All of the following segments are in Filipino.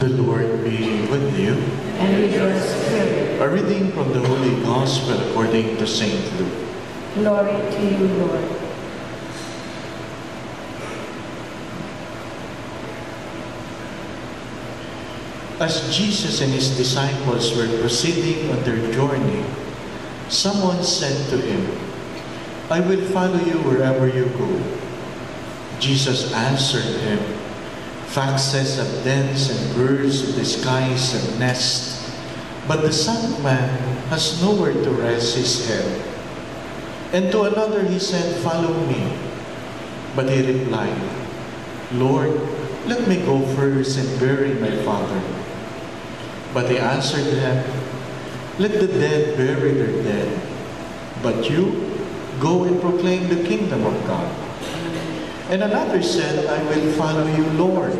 The Lord be with you. And with your spirit. A reading from the Holy Gospel according to St. Luke. Glory to you, Lord. As Jesus and his disciples were proceeding on their journey, someone said to him, "I will follow you wherever you go." Jesus answered him, "Foxes have dens and birds of the skies have nests, but the Son of Man has nowhere to rest his head." And to another he said, "Follow me." But he replied, "Lord, let me go first and bury my father." But he answered him, "Let the dead bury their dead, but you go and proclaim the kingdom of God." And another said, "I will follow you, Lord,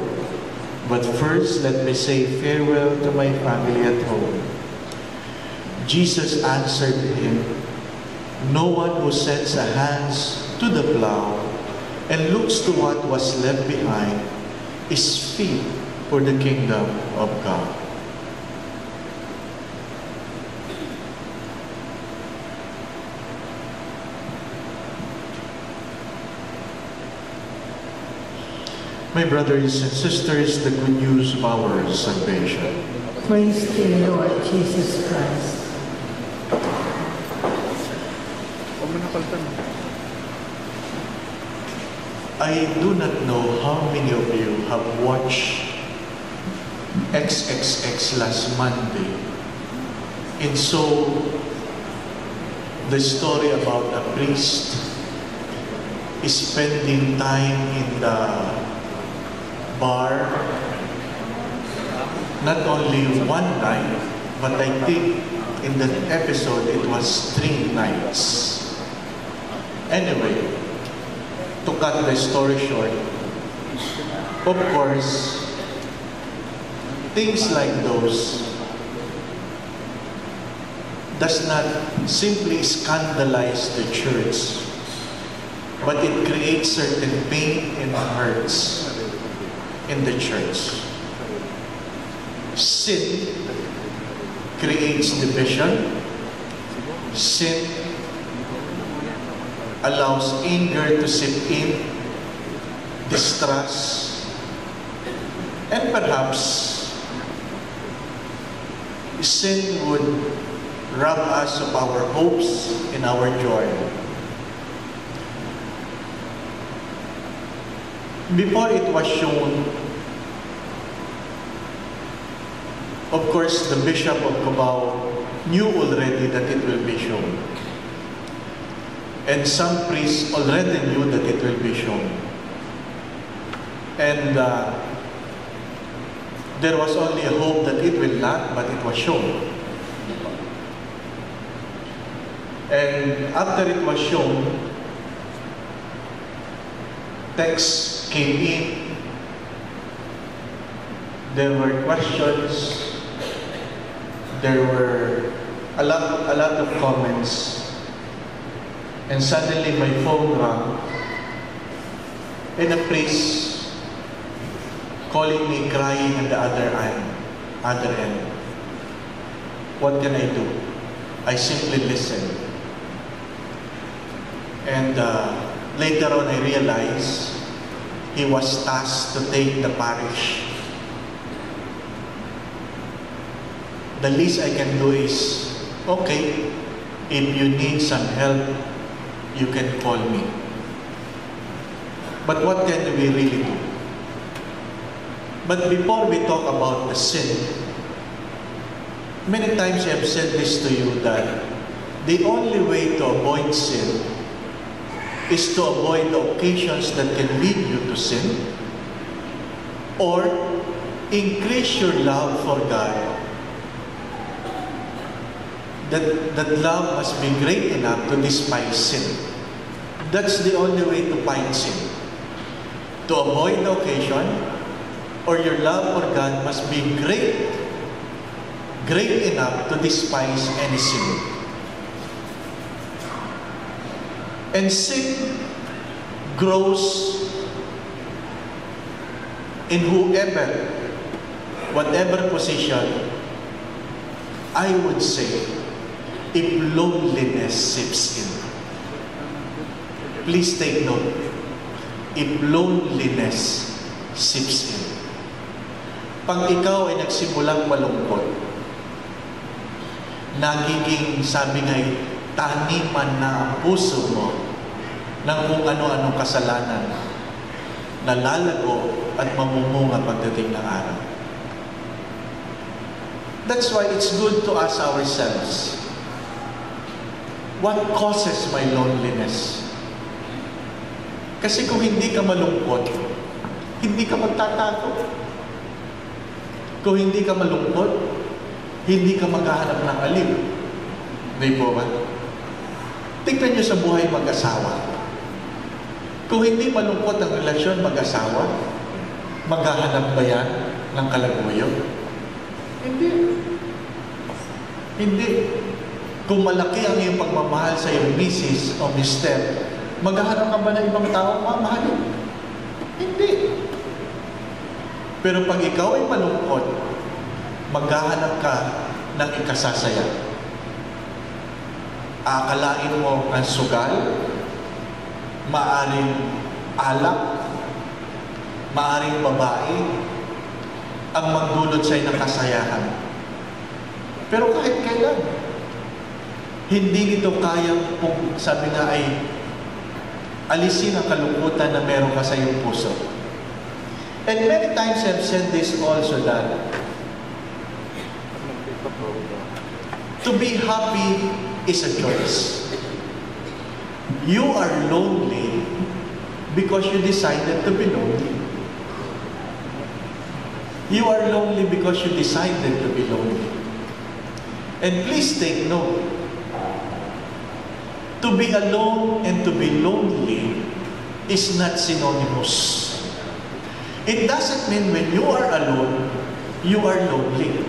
but first let me say farewell to my family at home." Jesus answered him, "No one who sets a hand to the plow and looks to what was left behind is fit for the kingdom of God." My brothers and sisters, the good news of our salvation. Praise to you, Lord Jesus Christ. I do not know how many of you have watched XXX last Monday. And so, the story about a priest is spending time in the bar, not only one night, but I think in that episode it was 3 nights. Anyway, to cut the story short, of course, things like those does not simply scandalize the church, but it creates certain pain and hurts in the church. Sin creates division. Sin allows anger to seep in, distrust, and perhaps sin would rob us of our hopes and our joy. Before it was shown, of course, the Bishop of Cubao knew already that it will be shown. And some priests already knew that it will be shown. And there was only a hope that it will not, but it was shown. And after it was shown, texts came in, there were questions, there were a lot of comments, and suddenly my phone rang, and a priest calling me, crying at the other end. What can I do? I simply listened. And later on I realized he was tasked to take the parish. The least I can do is, okay, if you need some help, you can call me. But what can we really do? But before we talk about the sin, many times I have said this to you that the only way to avoid sin is to avoid the occasions that can lead you to sin, or increase your love for God. That love must be great enough to despise sin. That's the only way to fight sin. To avoid the occasion, or your love for God must be great enough to despise any sin. And sin grows in whoever whatever position, I would say, if loneliness seeps in. Please take note. If loneliness seeps in. Pag ikaw ay nagsimulang malungkot, nagiging, sabi nga, taniman na ang puso mo ng kung ano-anong kasalanan na lalago at mamumunga pagdating ng araw. That's why it's good to ask ourselves, what causes my loneliness? Kasi kung hindi ka malungkot, hindi ka magtatago. Kung hindi ka malungkot, hindi ka maghahanap ng aliw. Hindi po ba? Tingnan nyo sa buhay mag-asawa. Kung hindi malungkot ang relasyon mag-asawa, maghahanap ba yan ng kalaguyo? Hindi. Hindi. Kung malaki ang iyong pagmamahal sa iyong misis o mister, maghahanap ka ba ng ibang tao mamahalin? Hindi. Pero pag ikaw ay malungkot, maghahanap ka ng ikasasaya. Akalain mo ang sugal, maaring alak, maaring babae, ang magdulot sa'yo ng kasayahan. Pero kahit kailan, hindi nito kayang, sabi nga ay, alisin ang kalungkutan na meron ka sa iyong puso. And many times I've said this also, that to be happy is a choice. You are lonely because you decided to be lonely. You are lonely because you decided to be lonely. And please take note, to be alone and to be lonely is not synonymous. It doesn't mean when you are alone, you are lonely.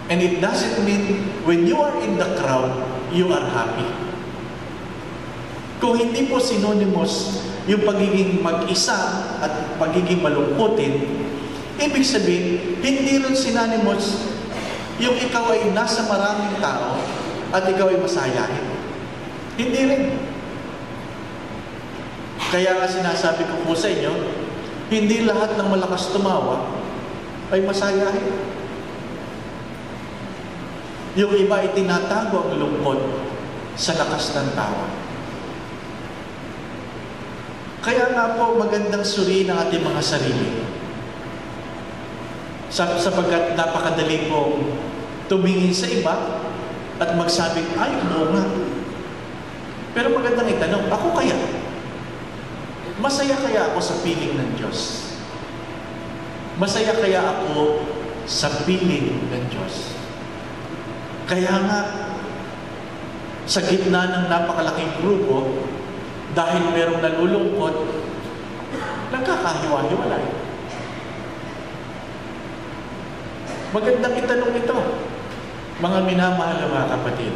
And it doesn't mean when you are in the crowd, you are happy. Kung hindi po synonymous yung pagiging mag-isa at pagiging malungkutin, ibig sabihin, hindi rin synonymous yung ikaw ay nasa maraming tao at ikaw ay masayahin. Hindi rin. Kaya nga sinasabi ko po sa inyo, hindi lahat ng malakas tumawa ay masayahin. Yung iba ay tinatago ang lungkot sa lakas ng tawa. Kaya nga po magandang suriin ang ating mga sarili. Sapagkat napakadali po tumingin sa iba at magsabing, ay, oo nga. Pero magandang itanong, ako kaya? Masaya kaya ako sa piling ng Diyos? Masaya kaya ako sa piling ng Diyos? Kaya nga, sa gitna ng napakalaking grupo, dahil merong nalulungkot, nagkakahiwa-hiwalay. Magandang itanong ito, mga minamahal na mga kapatid.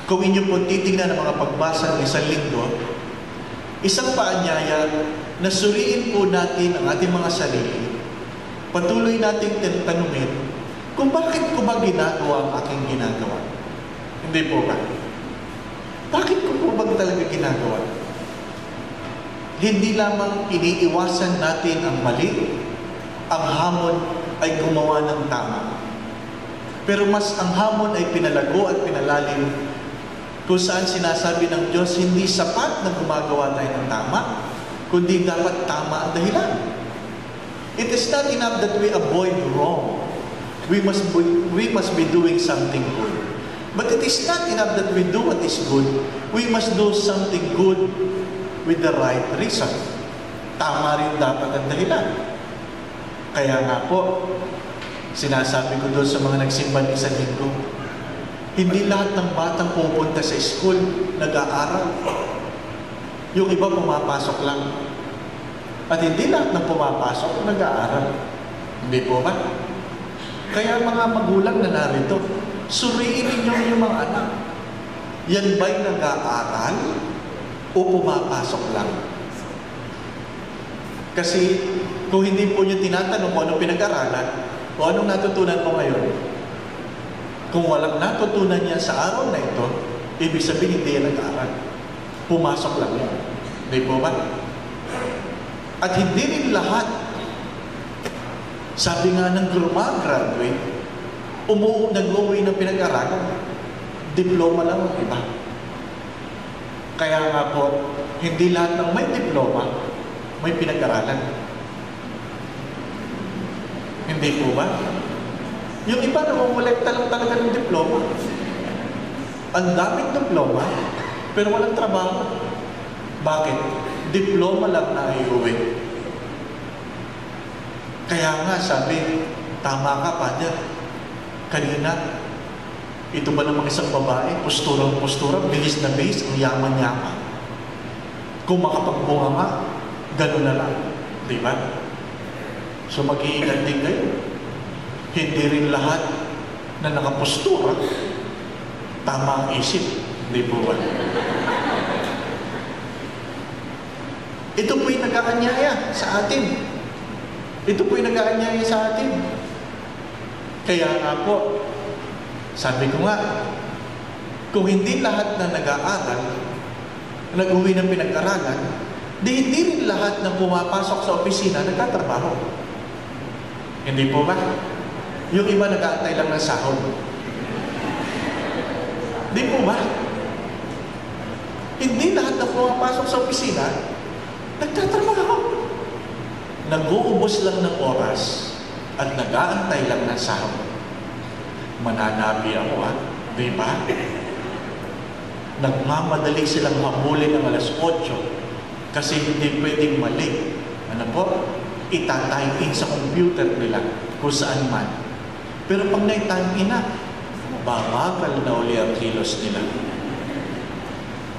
Kung inyo po titingnan ang mga pagbasa ng isang linggo, isang paanyaya na suriin po natin ang ating mga sarili, patuloy nating tanungin kung bakit ko ba ginagawa ang aking ginagawa. Hindi po ba? Bakit ko po ba talaga ginagawa? Hindi lamang iniiwasan natin ang mali, ang hamon ay gumawa ng tama. Pero mas ang hamon ay pinalago at pinalalim kung saan sinasabi ng Diyos, hindi sapat na gumagawa tayo ng tama, kundi dapat tama ang dahilan. It is not enough that we avoid wrong. We must be doing something good. But it is not enough that we do what is good. We must do something good with the right reason. Tama rin dapat ang dahilan. Kaya nga po, sinasabi ko doon sa mga nagsimba ng isang linggo, hindi lahat ng batang pupunta sa school nag-aaral. Yung iba pumapasok lang. At hindi lahat ng pumapasok nag-aaral. Hindi po ba? Kaya mga magulang na narito, suriin ninyo yung mga anak. Yan ba'y nag-aaral o pumapasok lang? Kasi Kung hindi po niyo tinatanong kung anong pinag-aralan, o anong natutunan mo ngayon. Kung walang natutunan niya sa araw na ito, ibig sabihin hindi yan nag-aaral. Pumasok lang yan. Hindi po ba? At hindi rin lahat, sabi nga ng graduate, nag-uwi ng pinag-aralan. Diploma lang ang iba. Kaya nga po, hindi lahat ng may diploma, may pinag-aralan. Hindi po ba? Yung iba namumulekta lang talaga ng diploma. Ang daming diploma, pero walang trabaho. Bakit? Diploma lang na iuwi. Kaya nga sabi, tama ka, Father. Kanina, ito ba namang isang babae? Postura, bihis na bihis, ang yaman-yaman. Kung makapagbunga nga, gano'n na lang. Di ba? So mag-iingat din kayo. Hindi rin lahat na nakapostura, tama ang isip. Hindi po ba? Ito po'y nag-aanyaya sa atin. Ito po'y nag-aanyaya sa atin. Kaya nga po, sabi ko nga, kung hindi lahat na nag-aaral, nag-uwi ng pinag-aralan, hindi rin lahat na pumapasok sa opisina nagtatrabaho. Hindi po ba? Yung iba nag-aantay lang ng sahod. Hindi po ba? Hindi lahat na pumapasok sa opisina nagtatrabaho. Nag-uubos lang ng oras at nag-aantay lang ng sahod. Mananabi ako, ha? Di ba? Nagmamadali silang habulin ng alas 8 kasi hindi pwedeng mali. Ano po? Ita-time in sa computer nila kung saan man. Pero pag na-time in na, babagal na uli ang kilos nila.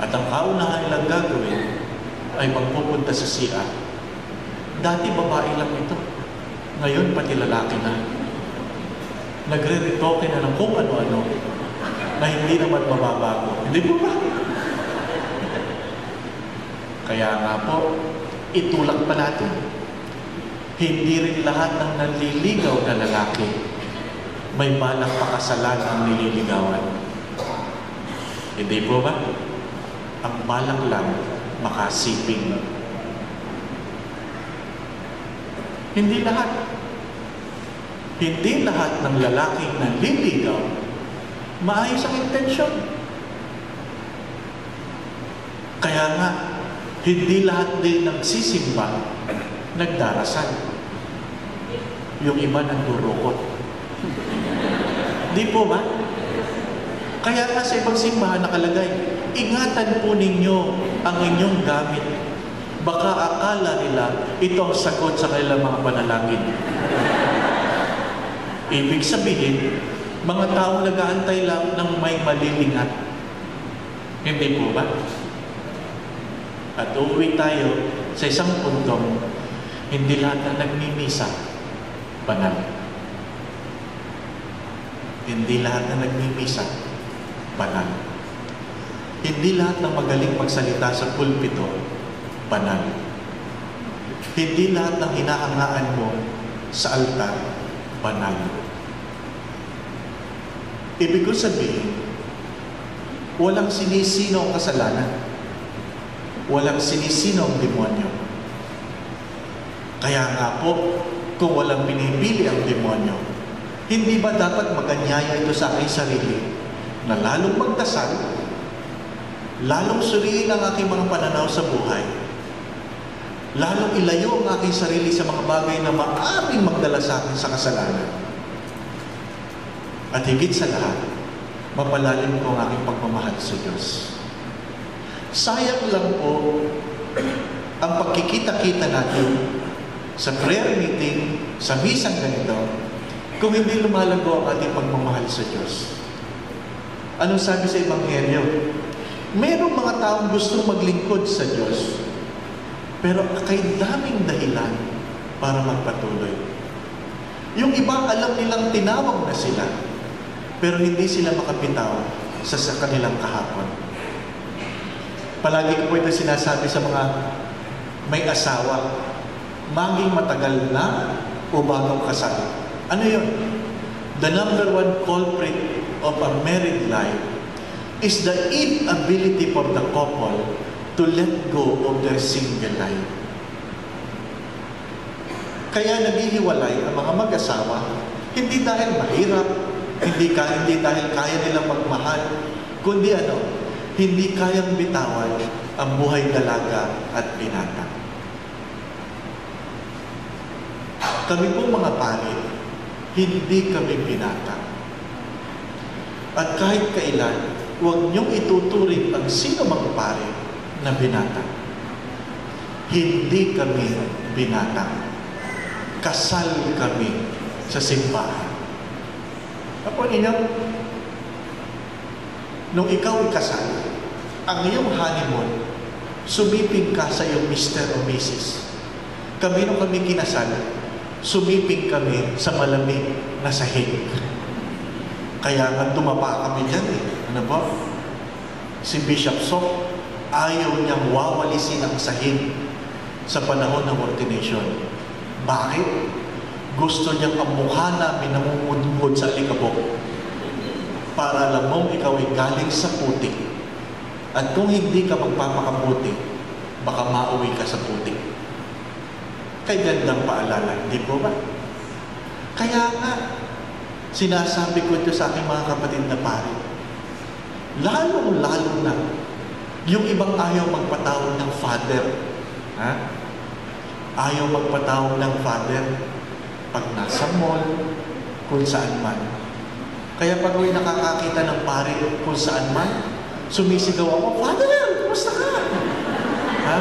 At ang kaunahan nilang gagawin ay magpupunta sa CR. Dati babae lang ito. Ngayon pati lalaki na. Nagre-retoke na ng kung ano-ano na hindi naman mababago. Hindi po ba? Kaya nga po, itulak pa natin. Hindi rin lahat ng nanliligaw na lalaki may balak pakasalan ang nililigawan. Hindi po ba? Ang balak lang makasiping. Hindi lahat. Hindi lahat ng lalaking nanliligaw maayos ang intensyon. Kaya nga, hindi lahat din nagsisimba nagdarasal. Yung iba nagdurukot. Di po ba? Kaya nga sa ibang simbahan nakalagay, ingatan po ninyo ang inyong gamit. Baka akala nila ito ang sagot sa kanilang mga panalangin. Ibig sabihin, mga taong nag-aantay lang ng may malilingat. Hindi po ba? At uuwi tayo sa isang puntong hindi lahat na nagmimisa banal. Hindi lahat na nagmimisa banal. Hindi lahat na magaling magsalita sa pulpito banal. Hindi lahat ng hinahangaan mo sa altar banal. Ibig ko sabihin, walang sinisino ang kasalanan. Walang sinisino ang demonyo. Kaya nga po, kung walang pinipili ang demonyo, hindi ba dapat maganyaya ito sa aking sarili na lalong magdasal, lalong suriin ang aking mga pananaw sa buhay, lalong ilayo ang aking sarili sa mga bagay na maaaring magdala sa akin sa kasalanan. At higit sa lahat, mapalalim ko ang aking pagmamahal sa Diyos. Sayang lang po ang pagkikita-kita natin sa prayer meeting, sa misang ganito, kung hindi lumalago ang ating pagmamahal sa Diyos. Anong sabi sa Ebanghelyo? Merong mga taong gustong maglingkod sa Diyos, pero kay daming dahilan para magpatuloy. Yung iba, alam nilang tinawag na sila, pero hindi sila makapitaw sa kanilang kahapon. Palagi ko po ito sinasabi sa mga may asawa. Maging matagal na o bagong kasal. Ano yun? The number one culprit of a married life is the inability for the couple to let go of their single life. Kaya naghihiwalay ang mga mag-asawa, hindi dahil mahirap, hindi dahil kaya nilang magmahal, kundi hindi kayang bitawan ang buhay dalaga at binata. Kami po mga pari, hindi kami binata. At kahit kailan, huwag niyong ituturing ang sino mang pari na binata. Hindi kami binata. Kasal kami sa simbahan. Ako ninyo, nung ikaw ay kasal, ang iyong honeymoon, sumiping ka sa iyong Mr. o Mrs. Kami nung kami kinasal, sumiping kami sa malamig na sahig. Kaya nga dumapa kami dyan eh. Ano ba? Si Bishop Sok, ayaw niyang wawalisin ang sahig sa panahon ng ordination. Bakit? Gusto niyang ang mukha namin namumudmud sa alikabok para alam mong ikaw ay galing sa putik. At kung hindi ka magpapakaputik, baka mauwi ka sa putik. Kay gandang paalala, hindi po ba? Kaya nga, sinasabi ko ito sa aking mga kapatid na pari, lalong-lalo na, yung ibang ayaw magpatawag ng father. Ha? Ayaw magpatawag ng father pag nasa mall, kung saan man. Kaya pag may nakakakita ng pari kung saan man, sumisigaw ako, Father, kumusta ka? Ha?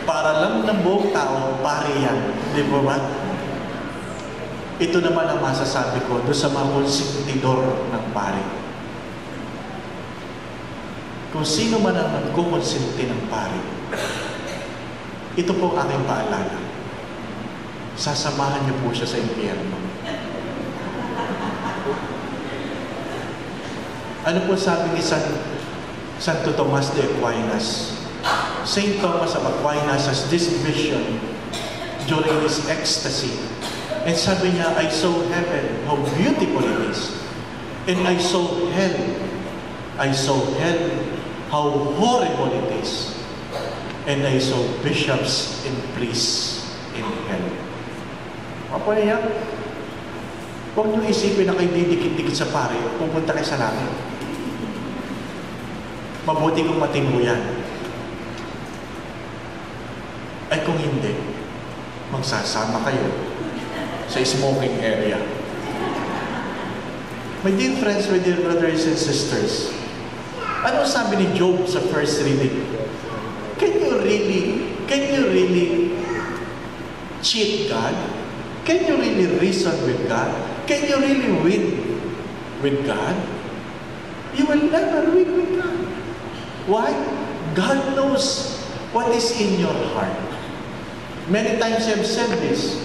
Para lang ng buong tao, pari yan. Di ba ba? Ito naman ang masasabi ko doon sa mga konsentidor ng pari. Kung sino man ang nagkukonsenti ng pari, ito po ang aking paalala. Sasamahan niyo po siya sa impyerno. Ano po sabi ni Santo Tomas de Aquinas? Saint Thomas of Aquinas has this vision during his ecstasy. And sabi niya, I saw heaven, how beautiful it is. And I saw hell. I saw hell, how horrible it is. And I saw bishops and priests in hell. Apa niya? Huwag niyo isipin na kayo didikit-dikit sa pare, pupunta kayo sa langit. Mabuti kung matino yan. Ay kung hindi, magsasama kayo sa smoking area. My dear friends, my dear brothers and sisters, ano sabi ni Job sa first reading? Can you really cheat God? Can you really reason with God? Can you really win with God? You will never win with God. Why? God knows what is in your heart. Many times I have said this.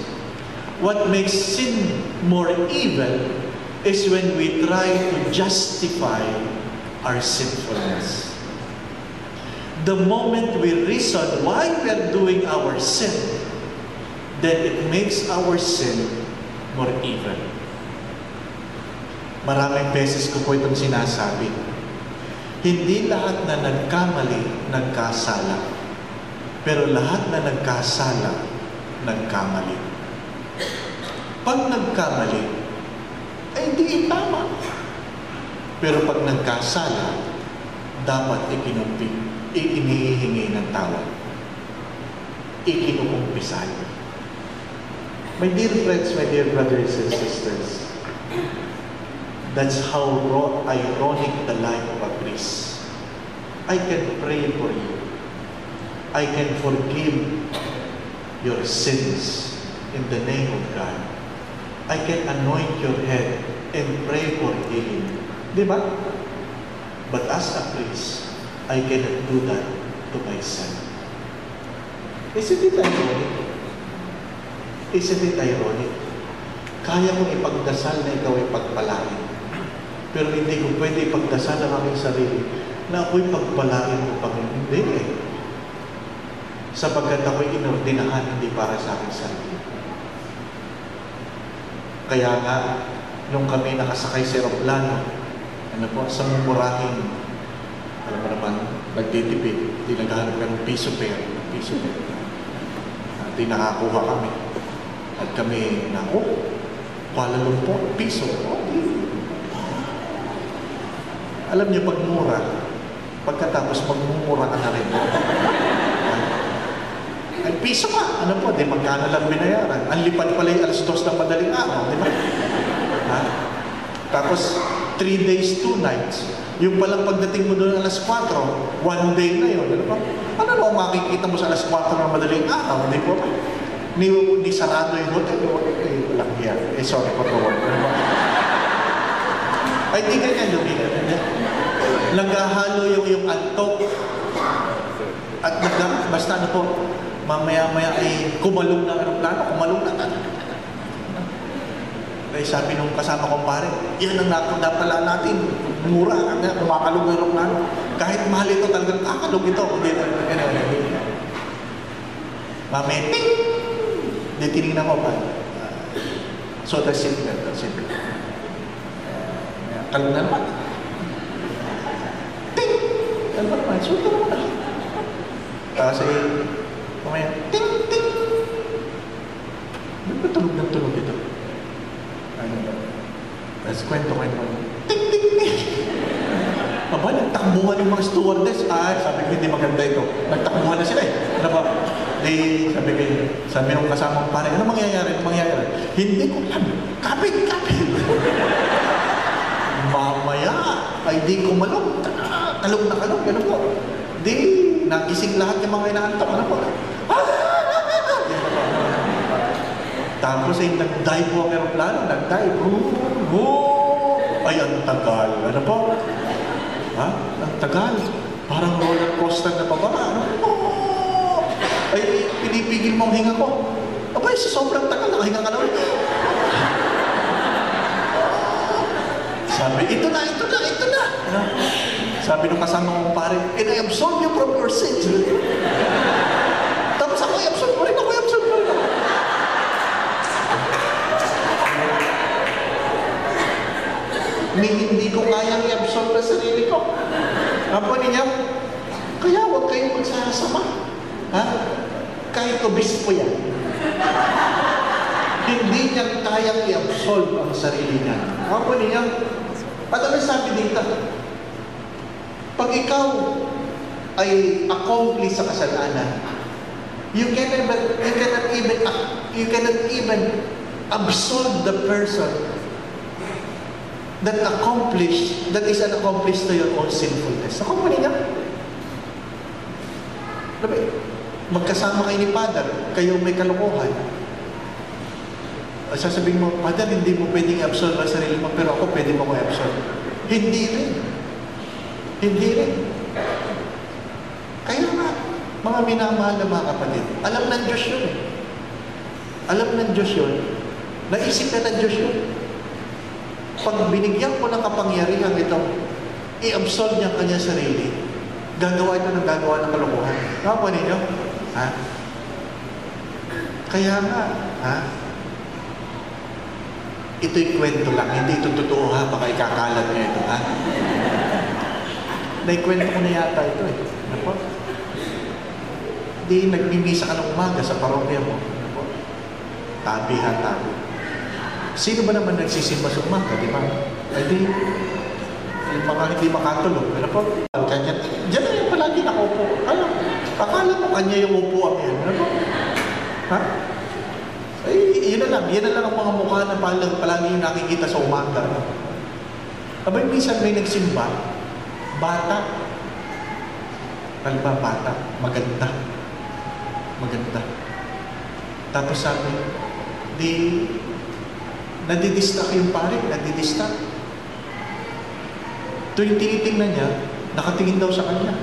What makes sin more evil is when we try to justify our sinfulness. The moment we reason why we are doing our sin, then it makes our sin more evil. Maraming beses ko po itong sinasabi. Hindi lahat na nagkamali, nagkasala. Pero lahat na nagkasala, nagkamali. Pag nagkamali, ay hindi tama. Pero pag nagkasala, dapat inihihingi ng tawad. Ikinukumpisan. My dear friends, my dear brothers and sisters, that's how ironic the life of a priest. I can pray for you. I can forgive your sins in the name of God. I can anoint your head and pray for healing. Diba? But as a priest, I cannot do that to myself. Isn't it ironic? Isn't it ironic? Kaya kong ipagdasal na ikaw ay pagpalain. Pero hindi ko pwede ipagdasal ang aking sarili na ako'y pagpalain mo, Panginoon. Hindi eh. sapagkat ako'y inordinahan hindi para sa aking sarili. Kaya nga, nung kami nakasakay sa aeroplano, sa mumurahing, alam mo naman, nagtitipid, di naghahanap ka ng piso pair. At di nakakuha kami. At kami, Kuala Lumpur, piso. Alam niyo, pag mura, pagkatapos magmumura ka na rin. Ay, piso ka. Di magkano lang binayaran. Ang lipad pala yung alas 2 ng madaling araw, di ba? Tapos, 3 days, 2 nights. Yung palang pagdating mo doon alas 4, 1 day na yun. Ano makikita mo sa alas 4 ng madaling araw? Di ba? Ni sarado yung hotel. Walang yan. Sorry for the word. Ay, di ganyan lumihan. Naghahalo yung antok. At basta mamaya-maya ay kumalong na kumalong na. Kaya sabi nung kasama kong pare, yan ang napala natin. Mura, kumakalong na aeroplano. Kahit mahal ito, talagang kakalong ito. Mamaya, ting! Hindi tinignan ko pa. So, that's it. Kalong na naman. Ting! Kalong na naman. So, ito naman. Kasi, mamaya, ting! Ting! Ba't ba tulog ito? Tapos kwento. Ting! Ting! Ting! Aba, nagtakbuhan yung mga stewardess. Ay, sabi ko, hindi maganda ito. Nagtakbuhan na sila eh. Sabi nung kasamang pare, ano mangyayari? Hindi ko alam. Kapit! Mamaya, ay di kumalong. Kalong na kalong. Ganun po. Di, nagising lahat yung mga inaantok. Ano po? Tapos ay nag-dive po ang aeroplano. Nag-dive. Ay, ang tagal. Ano po? Ang tagal. Parang roller coaster na pababa. Ay, pinipigil mo ang hinga ko. Abay, sa sobrang tagal, nakahinga ka na ulit. Sabi, ito na. Sabi nung kasama kong pare, and I absolve you from your sins. Tapos ako, i-absolve mo rin ako. Hindi ko kayang i-absolve na sarili ko. Apo niya, kaya huwag kayong magsasama. Kahit obispo yan. Hindi niya kayang i-absolve ang sarili niya. Apo niya, at ano sabi dito? Pag ikaw ay accomplice sa kasalanan, you cannot even absolve the person that is an accomplice to your own sinfulness. Ako po niya. Magkasama kayo ni Father, kayo may kalokohan. Sasabihin mo, Father, hindi mo pwedeng i-absolve ang sarili mo, pero ako pwede mo ko i-absolve. Hindi rin. Kaya nga, mga minamahal na mga kapatid, alam ng Diyos yun. Naisip na ng Diyos yun. Pag binigyan ko ng kapangyarihan ito, i-absolve niya ang kanyang sarili, gagawa ito ng kalokohan. Kapwa ninyo? Kaya nga, ito'y kwento lang, hindi ito totoo baka ikakalat niya ito, Naikwento ko na yata ito eh. Di nagmimisa ka ng umaga sa parokya mo. Tabi. Sino ba naman nagsisimba sa umaga, di ba? Ay di, yung mga hindi makatulog. Diyan na yung palagi nakaupo. Akala mo kanya yung upuan yan. Ay, yun na lang ang mga mukha na palagi yung nakikita sa umaga. Abay, minsan may nagsimba, bata. Bata, maganda. Tapos sabi, nadidistract yung pare, Tuwing tinitingnan niya, nakatingin daw sa kanya.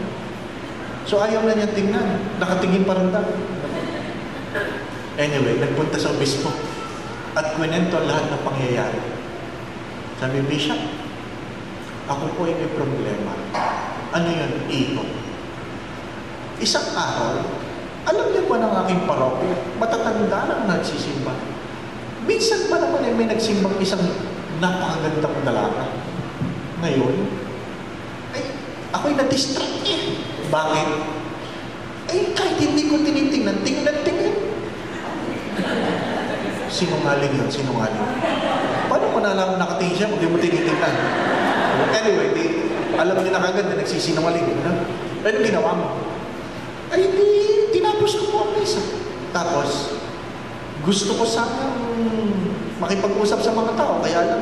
So ayaw na niya tingnan, nakatingin pa rin daw. Anyway, nagpunta sa obispo at kwento lahat ng pangyayari. Sabi, Bishop, ako po ay may problema. Ano yun? Ego. Isang araw, Alam niyo ba ng aking parokya, matatanda lang nagsisimba. Minsan pa naman may nagsimbang isang napakagandang dalaga. Ngayon, ay, ako'y na-distract eh. Bakit? Ay, kahit hindi ko tinitingnan, tingnan. Sinungaling yun, sinungaling. Paano mo nalaman nakatingin siya, hindi mo tinitingnan? Anyway, alam niya na kagad na nagsisinungaling. Ano ginawa mo? Ay, tinapos ko po ang mesa. Tapos, gusto ko sanang makipag-usap sa mga tao. Kaya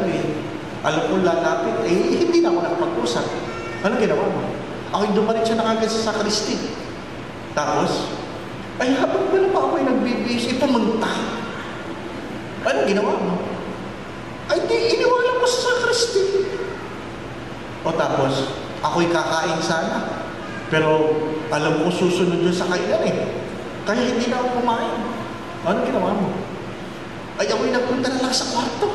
alam ko lalapit, hindi na ako nakapag-usap. Ano ginawa mo? Ako'y dumalit siya na kagad sa sakristi. Tapos, ay habang wala pa ako'y nagbibis, pumunta. Ano ginawa mo? Ay iniwala ko sa sakristi. O tapos, ako'y kakain sana. Pero alam ko susunod yun sa kainan eh. Kaya hindi na ako kumain. Ano ginawa mo? Ay ako'y nagpunta na lang sa kwarto.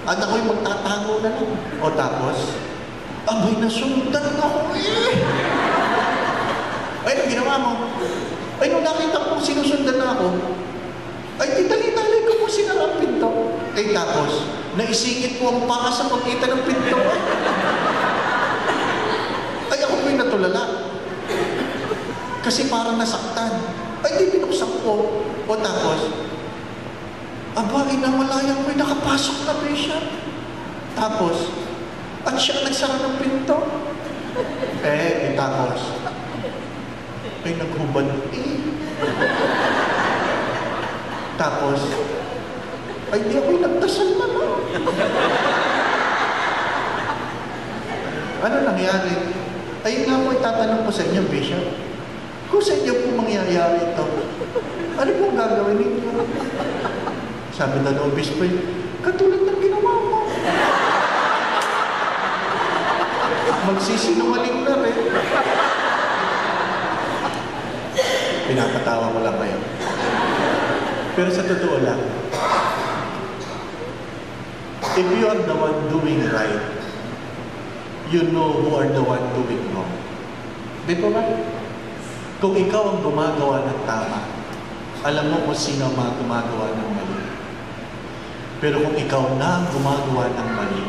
At ako'y magtatago na lang. O tapos, abay nasundan ako eh. Ay, ano ginawa mo? Ay, nung nakita kong sinusundan na ako, ay titali-tali ko po sinara ang pinto. Ay tapos, naisingit ko ang paa sa pagitan ng pinto. Ay ako po'y natulala. Kasi parang nasaktan. Ay di binuksan ko. O tapos, aba, inamalayang ko'y nakapasok na ba siya? Tapos, at siya nagsara ng pinto. Tapos, ay naghubad. Tapos, ay di ako'y nagdasal na lang. Ano nangyari? Ayun nga po itatanong ko sa inyo, Bishop. Kung sa inyo po mangyayari ito, ano pong gagawin ninyo? Sabi na ng obispo, katulad ng ginawa mo. Magsisinungaling na rin. Pinapatawa ko lang kayo. Pero sa totoo lang, if you are the one doing right, you know who are the one doing wrong. Di ba ba? Kung ikaw ang gumagawa ng tama, alam mo kung sino ang mga gumagawa ng mali. Pero kung ikaw na ang gumagawa ng mali,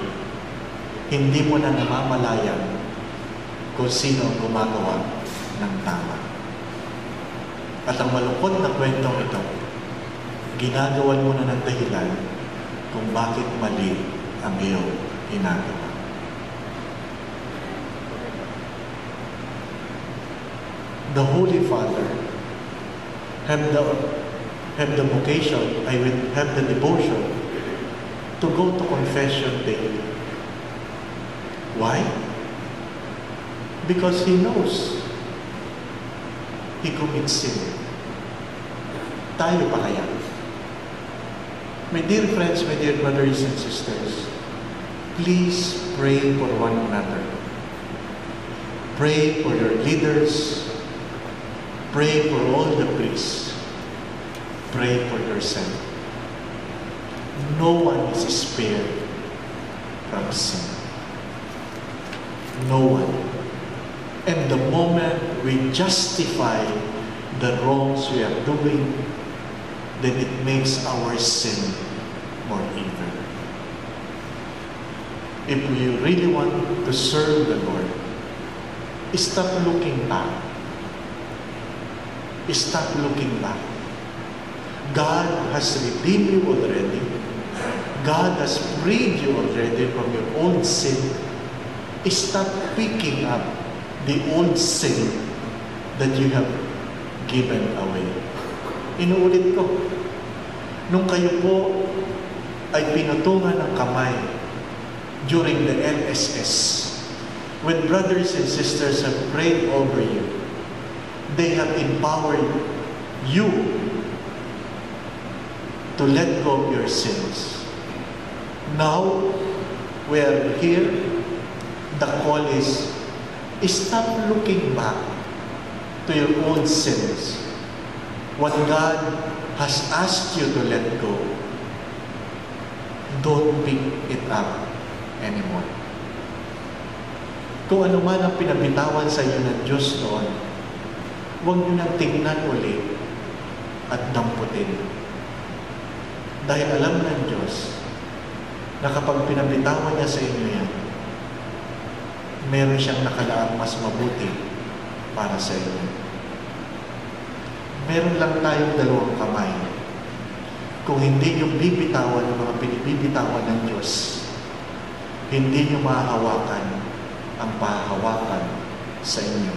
hindi mo na namamalayan kung sino ang gumagawa ng tama. At ang malungkot na kwentong ito, ginagawan mo na ng dahilan kung bakit mali ang iyong ginagawa. The Holy Father have the vocation, I will have the devotion to go to confession daily. Why? Because he knows he commits sin. Tayo pa kaya? My dear friends, my dear brothers and sisters, please pray for one another. Pray for your leaders. Pray for all the priests. Pray for yourself. No one is spared from sin. No one. And the moment we justify the wrongs we are doing, then it makes our sin more evil. If we really want to serve the Lord, stop looking back. Stop looking back. God has redeemed you already. God has freed you already from your old sin. Stop picking up the old sin that you have given away. Inuulit ko, nung kayo po ay pinutungan ng kamay during the LSS, when brothers and sisters have prayed over you, they have empowered you to let go of your sins. Now, we are here. The call is, stop looking back to your own sins. What God has asked you to let go, don't pick it up anymore. Kung ano man ang pinabitawan sa iyo ng Diyos noon, huwag nyo nang tingnan ulit at damputin. Dahil alam ng Diyos na kapag pinabitawan niya sa inyo yan, meron siyang nakalaang mas mabuti para sa inyo. Meron lang tayong dalawang kamay. Kung hindi yung bibitawan ng mga pinibibitawan ng Diyos, hindi nyo mahahawakan ang pahahawakan sa inyo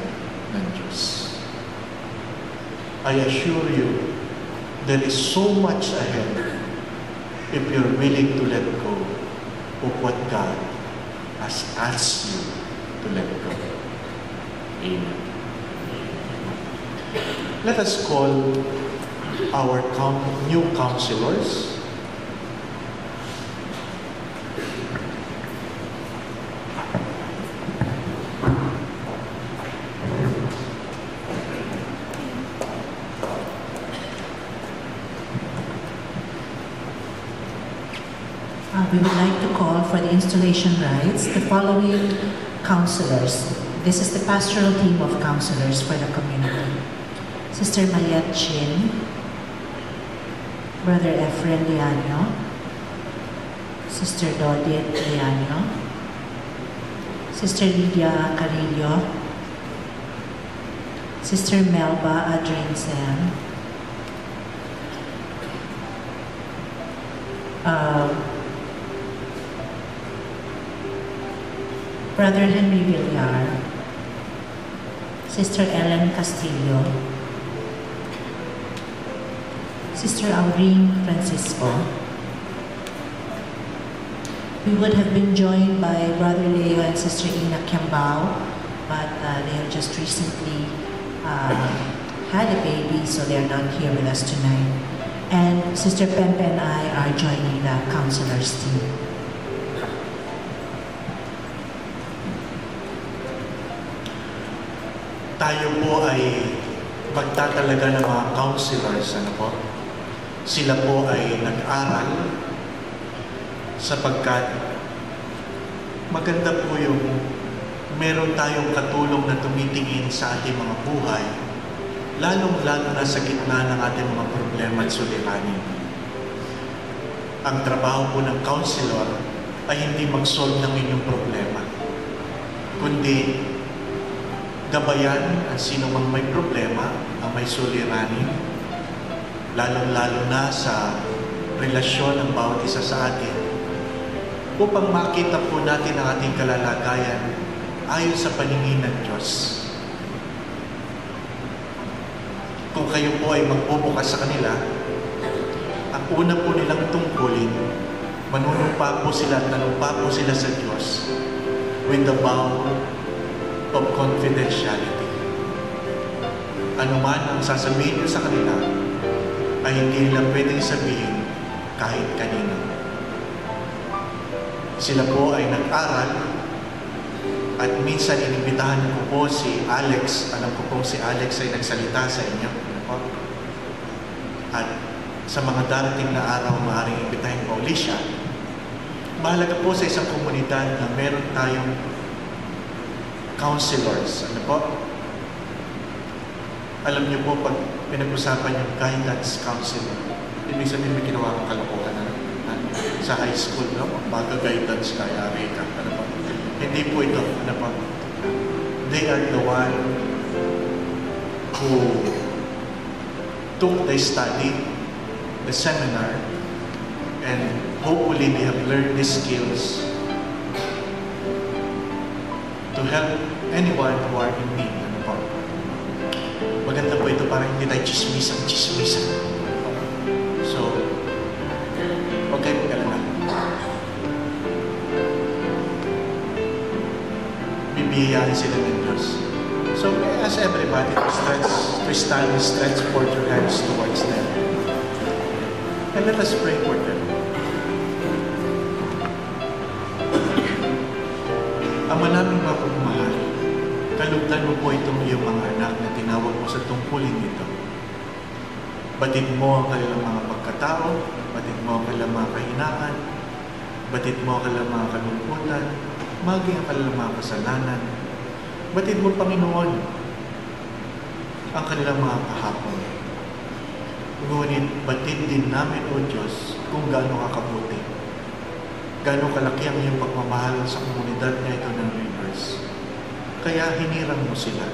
ng Diyos. I assure you, there is so much ahead if you're willing to let go of what God has asked you to let go. Amen. Let us call our new counselors. We would like to call for the installation rites the following counselors. This is the pastoral team of counselors for the community. Sister Mariette Chin, Brother Efren Liano, Sister Dodit Liano, Sister Lydia Carillo, Sister Melba Adrian Sam, Brother Henry Villar, Sister Ellen Castillo, Sister Aurine Francisco. We would have been joined by Brother Leo and Sister Ina Kiambao, but they have just recently had a baby, so they're not here with us tonight. And Sister Pempe and I are joining the counselors team. Tayo po ay magtatalaga ng mga counselors, Sila po ay nag-aral sapagkat maganda po yung meron tayong katulong na tumitingin sa ating mga buhay, lalong-lalo na sa gitna ng ating mga problema at suliranin. Ang trabaho po ng counselor ay hindi mag-solve ng inyong problema, kundi gabayan ang sino mang may problema, ang may suliranin, lalong-lalo na sa relasyon ng bawat isa sa atin, upang makita po natin ang ating kalalagayan ayon sa paningin ng Diyos. Kung kayo po ay magbubukas sa kanila, ang una po nilang tungkulin, manunumpa po sila at nanumpa po sila sa Diyos with the vow of confidentiality. Ano man ang sasabihin niyo sa kanila ay hindi nila pwedeng sabihin kahit kanino. Sila po ay nag-aral at minsan inimbitahan ko po si Alex. Alam ko po si Alex ay nagsalita sa inyo. At sa mga darating na araw, maaaring imbitahin ko ulit siya. Mahalaga po sa isang komunidad na meron tayong counselors. Alam niyo po, pag pinag-usapan yung guidance counselor, ibig sabihin may ginawa kang kalokohan sa high school, Mag-guidance ka, yari ka. Hindi po ito. They are the one who took the study, the seminar, and hopefully they have learned these skills to help anyone who are in need. Maganda po ito para hindi tayo chismisan. So, huwag kayo mag-alala. Bibihiyaan sila ng Diyos. So, I ask everybody to stand and stretch forth your hands towards them. And let us pray for them. Ama naming mapagmahal, kalugdan mo po itong iyong mga anak na tinawag mo sa tungkulin nito. Batid mo ang kanilang mga pagkatao, batid mo ang kanilang mga kahinaan, batid mo ang kanilang mga kalungkutan, maging ang kanilang mga kasalanan. Batid mo, Panginoon, ang kanilang mga kahapon. Ngunit batid din namin, O Diyos, kung gaano kakabuti, gaano kalaki ang iyong pagmamahal sa komunidad na ito ng Rivers. Kaya hinirang mo sila.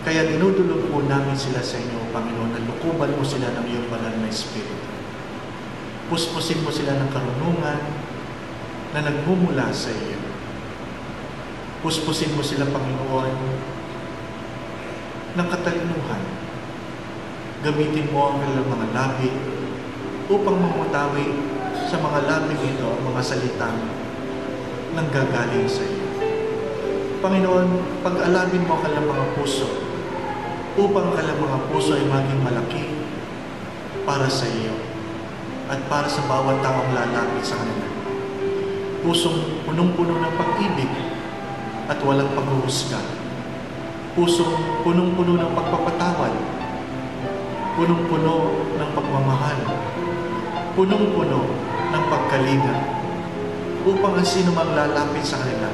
Kaya dinudulog po namin sila sa inyo, Panginoon, na lukuban mo sila ng iyong banal na Espiritu. Puspusin mo sila ng karunungan na nagmumula sa iyo. Puspusin mo sila, Panginoon, ng katalinuhan. Gamitin mo ang kanilang mga labi upang mamutawi sa mga labi ito ang mga salitang nanggagaling sa iyo. Panginoon, pag-alabin mo ang kanilang mga puso upang ang kanilang mga puso ay maging malaki para sa iyo at para sa bawat taong lalapit sa kanila. Pusong punong-puno ng pag-ibig at walang paghuhusga. Pusong punong-puno ng pagpapatawad. Punong-puno ng pagmamahal. Punong-puno ng pagkalinga. Upang ang sino mang lalapit sa kanila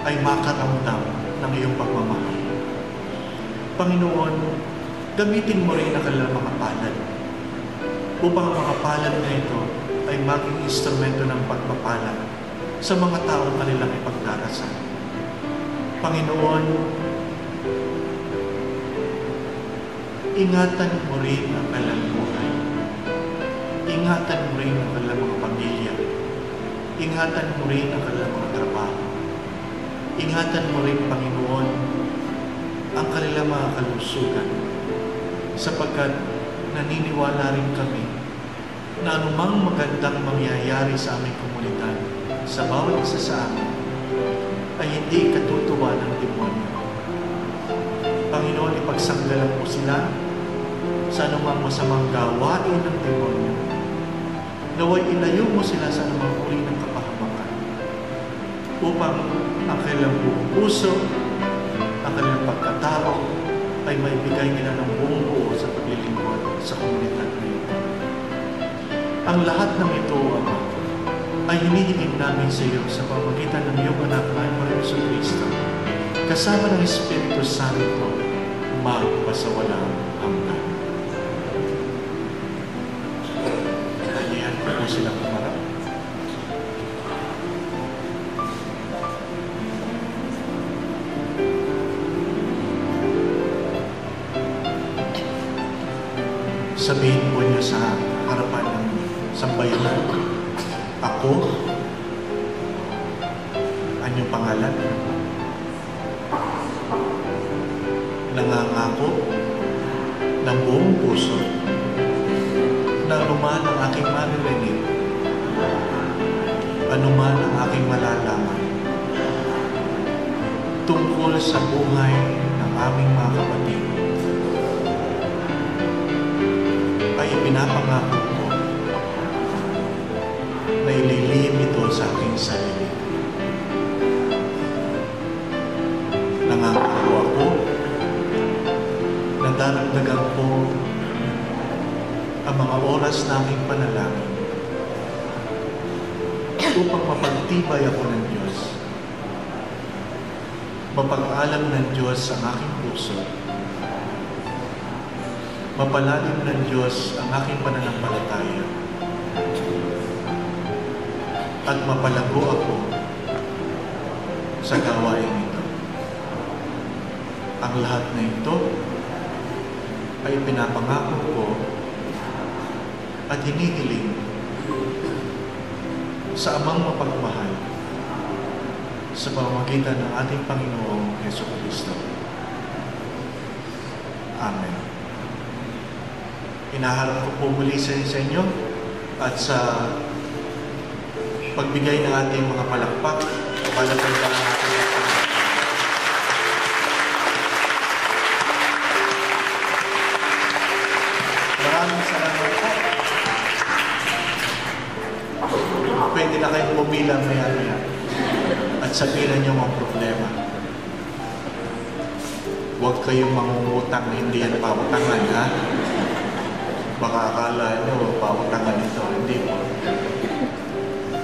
ay makaramdam ng iyong pagmamahal. Panginoon, gamitin mo rin ang kanilang mga palad upang ang mga palad na ito ay maging instrumento ng pagpapalad sa mga taong kanilang ipagdarasal. Panginoon, ingatan mo rin ang kanilang buhay. Ingatan mo rin ang kanilang mga pamilya. Ingatan mo rin ang kanilang mga trabaho. Ingatan mo rin, Panginoon, ang kanilang mga kalusugan, sapagkat naniniwala rin kami na anumang magandang mangyayari sa aming komunidad, sa bawat isa sa amin, ay hindi katutuwa ng demonyo. Panginoon, ipagsanggalan mo sila sa anumang masamang gawain ng demonyo. Naway ilayo mo sila sa anumang uri ng kapahamakan upang ang kanilang buong puso, ang kanilang pagkatao ay maibigay nila ng buong buo sa paglilingkod sa komunidad na ito. Ang lahat ng ito, Ama, ay hinihiling namin sa iyo sa pamamagitan ng iyong anak na Hesus Kristo, kasama ng Espiritu Santo, magpasawalang hanggan. Kailangan ko po silang kumarap. Sabihin po niyo sa harapan ng sambayanan, ako, anyong pangalan, nangangako ng buong puso na anuman ang aking maririnig, anuman ang aking malalaman tungkol sa buhay ng aming mga kapatid, ay pinapangako ko na ililihim ito sa aking sarili. Nangangako ako na daragdagan ko ang mga oras na aking panalangin upang mapagtibay ako ng Diyos, mapag-alam ng Diyos ang aking puso, mapalalim ng Diyos ang aking pananampalataya, at mapalago ako sa gawain ito. Ang lahat na ito ay pinapangako ko at hinihiling sa Amang mapagmahal sa pamamagitan ng ating Panginoong Hesus Kristo. Amen. Inaharap ko po muli sa inyo at sa pagbigay ng ating mga palakpak, palapagdaan natin ang maraming salamat po. Pwede na kayong pumilang maya-maya at sabihin niyo ang problema. Huwag kayong mangungutang na hindi yan pawatangan, ha? Baka akala nyo, pawatangan ito. Hindi po.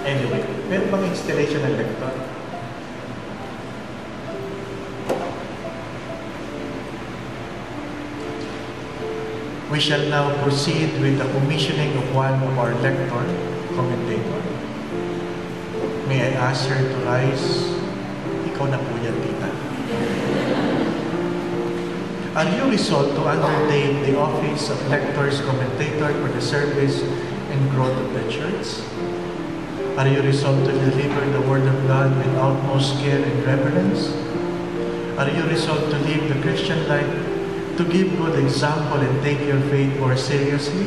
Anyway, meron bang installation ng lector? We shall now proceed with the commissioning of one of our lector, commentator. May I ask her to rise? Ikaw na po yan, tita. Are you resolved to undertake the office of lector's commentator for the service and growth of the church? Are you resolved to deliver the Word of God with utmost care and reverence? Are you resolved to live the Christian life, to give good example and take your faith more seriously?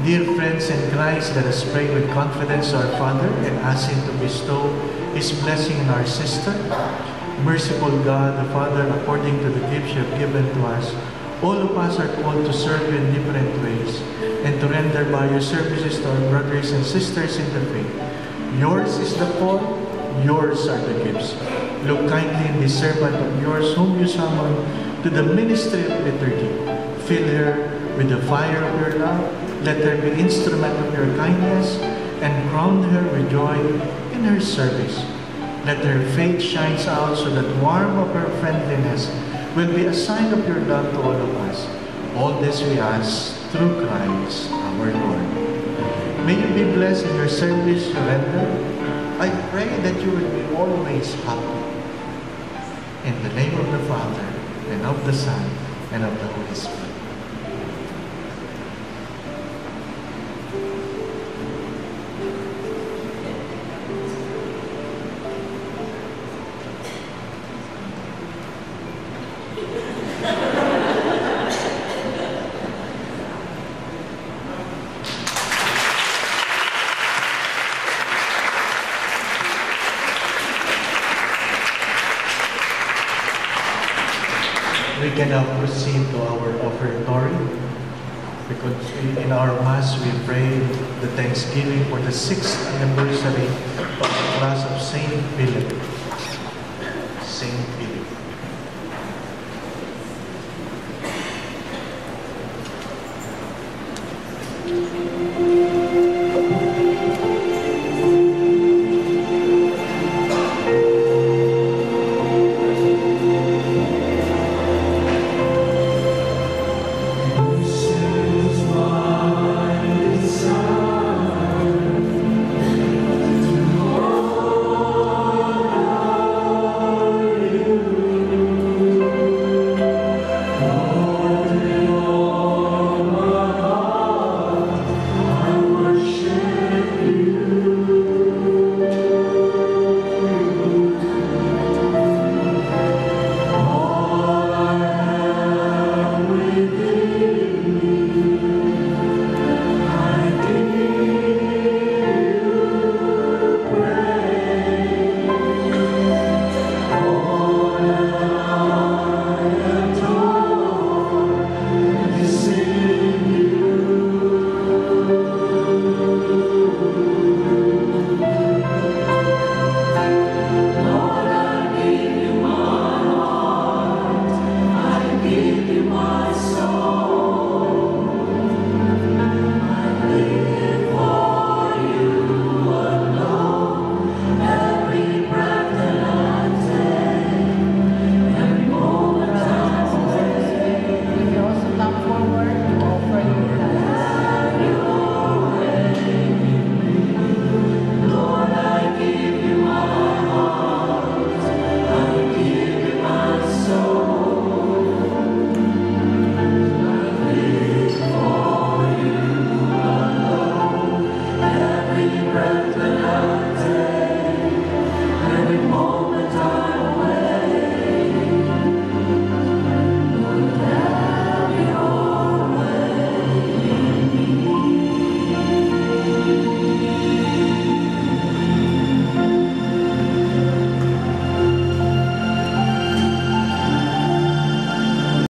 Dear friends in Christ, let us pray with confidence to our Father and ask Him to bestow His blessing on our sister. Merciful God, the Father, according to the gifts you have given to us, all of us are called to serve you in different ways and to render by your services to our brothers and sisters in the faith. Yours is the call, yours are the gifts. Look kindly in this servant of yours whom you summon to the ministry of liturgy. Fill her with the fire of your love. Let her be instrument of your kindness and crown her with joy in her service. Let her faith shine out so that warmth of her friendliness will be a sign of your love to all of us. All this we ask through Christ our Lord. May you be blessed in your service you render. I pray that you will be always happy. In the name of the Father, and of the Son, and of the Holy Spirit. We can now proceed to our offertory, because in our Mass we pray the Thanksgiving for the 6th anniversary of the class of Saint Philip. Saint